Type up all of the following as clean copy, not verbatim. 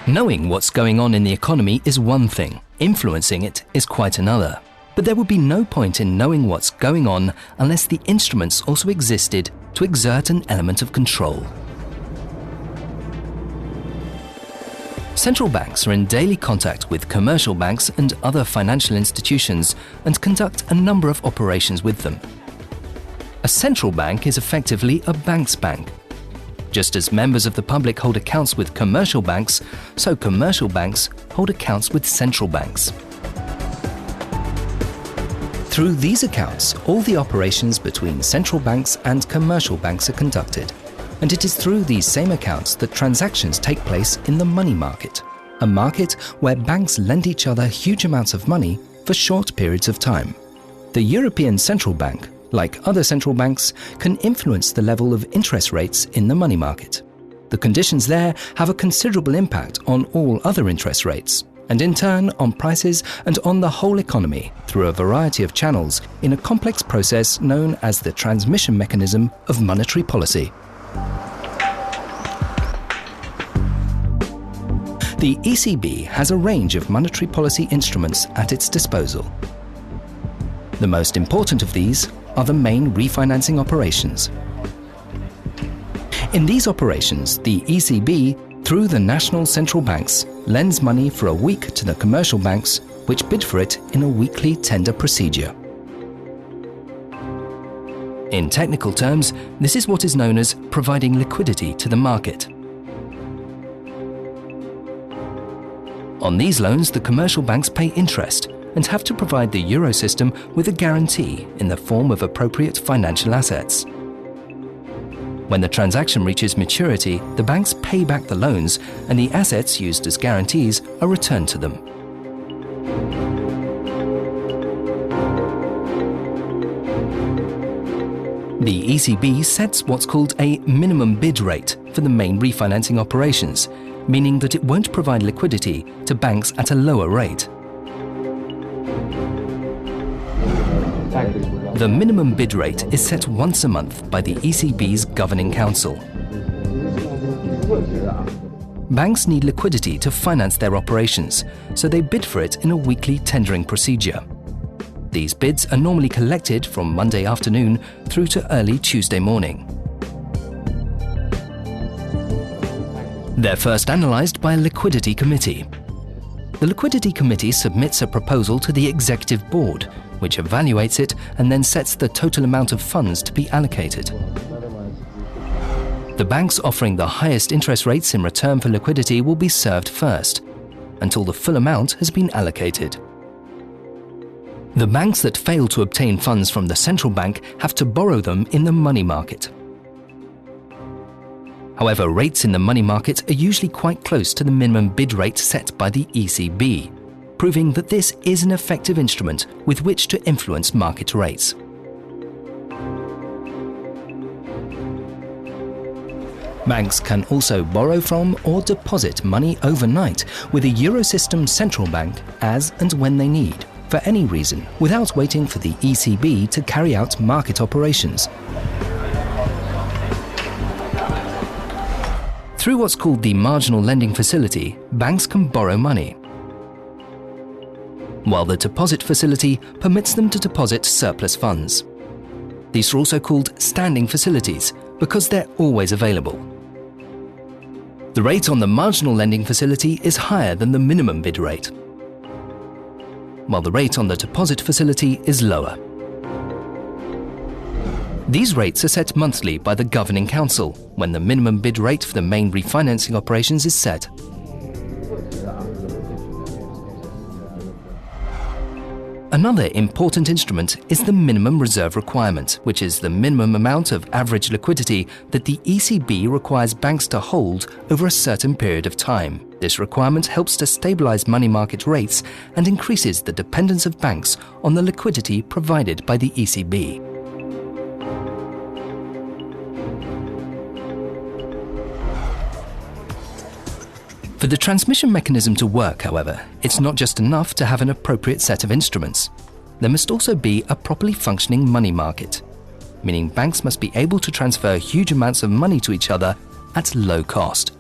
Knowing what's going on in the economy is one thing, influencing it is quite another. But there would be no point in knowing what's going on unless the instruments also existed to exert an element of control. Central banks are in daily contact with commercial banks and other financial institutions and conduct a number of operations with them. A central bank is effectively a bank's bank. Just as members of the public hold accounts with commercial banks, so commercial banks hold accounts with central banks. Through these accounts, all the operations between central banks and commercial banks are conducted. And it is through these same accounts that transactions take place in the money market, a market where banks lend each other huge amounts of money for short periods of time. The European Central Bank, like other central banks, can influence the level of interest rates in the money market. The conditions there have a considerable impact on all other interest rates, and in turn on prices and on the whole economy through a variety of channels in a complex process known as the transmission mechanism of monetary policy. The ECB has a range of monetary policy instruments at its disposal. The most important of these are the main refinancing operations. In these operations, the ECB, through the national central banks, lends money for a week to the commercial banks, which bid for it in a weekly tender procedure. In technical terms, this is what is known as providing liquidity to the market. On these loans, the commercial banks pay interest and have to provide the euro system with a guarantee in the form of appropriate financial assets. When the transaction reaches maturity, the banks pay back the loans and the assets used as guarantees are returned to them. The ECB sets what's called a minimum bid rate for the main refinancing operations, meaning that it won't provide liquidity to banks at a lower rate. The minimum bid rate is set once a month by the ECB's Governing Council. Banks need liquidity to finance their operations, so they bid for it in a weekly tendering procedure. These bids are normally collected from Monday afternoon through to early Tuesday morning. They're first analysed by a liquidity committee. The liquidity committee submits a proposal to the executive board, which evaluates it and then sets the total amount of funds to be allocated. The banks offering the highest interest rates in return for liquidity will be served first, until the full amount has been allocated. The banks that fail to obtain funds from the central bank have to borrow them in the money market. However, rates in the money market are usually quite close to the minimum bid rate set by the ECB, proving that this is an effective instrument with which to influence market rates. Banks can also borrow from or deposit money overnight with a Eurosystem central bank as and when they need, for any reason, without waiting for the ECB to carry out market operations. Through what's called the marginal lending facility, banks can borrow money, while the deposit facility permits them to deposit surplus funds. These are also called standing facilities because they're always available. The rate on the marginal lending facility is higher than the minimum bid rate, while the rate on the deposit facility is lower. These rates are set monthly by the Governing Council when the minimum bid rate for the main refinancing operations is set. Another important instrument is the minimum reserve requirement, which is the minimum amount of average liquidity that the ECB requires banks to hold over a certain period of time. This requirement helps to stabilize money market rates and increases the dependence of banks on the liquidity provided by the ECB. For the transmission mechanism to work, however, it's not just enough to have an appropriate set of instruments. There must also be a properly functioning money market, meaning banks must be able to transfer huge amounts of money to each other at low cost.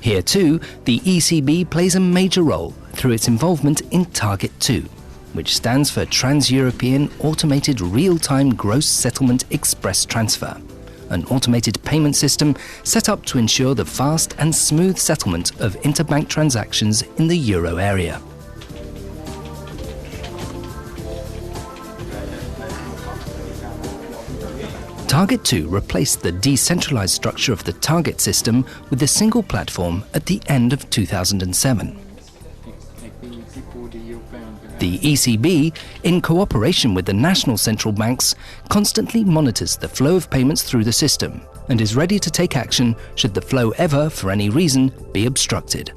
Here too, the ECB plays a major role through its involvement in Target 2, which stands for Trans-European Automated Real-Time Gross Settlement Express Transfer, an automated payment system set up to ensure the fast and smooth settlement of interbank transactions in the euro area. Target 2 replaced the decentralized structure of the Target system with a single platform at the end of 2007. The ECB, in cooperation with the national central banks, constantly monitors the flow of payments through the system and is ready to take action should the flow ever, for any reason, be obstructed.